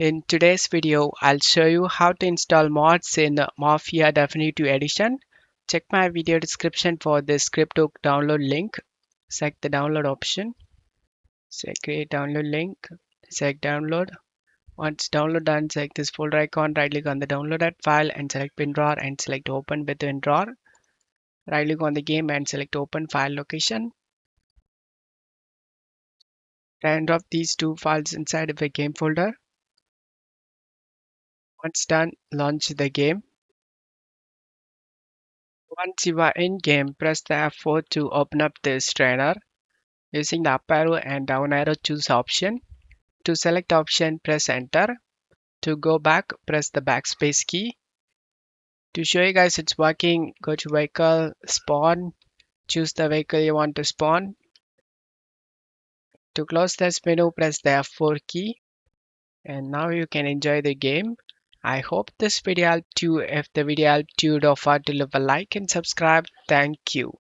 In today's video, I'll show you how to install mods in Mafia Definitive Edition. Check my video description for the script to download link. Select the download option. Select create download link. Select download. Once download done, select this folder icon, right click on the downloaded file and select pin drawer and select open with pin drawer. Right click on the game and select open file location. And drop these two files inside of a game folder. Once done, launch the game. Once you are in game, press the F4 to open up this trainer. Using the up arrow and down arrow, choose option. To select option, press enter. To go back, press the backspace key. To show you guys it's working, go to vehicle, spawn, choose the vehicle you want to spawn. To close this menu, press the F4 key. And now you can enjoy the game. I hope this video helped you. If the video helped you, don't forget to leave a like and subscribe. Thank you.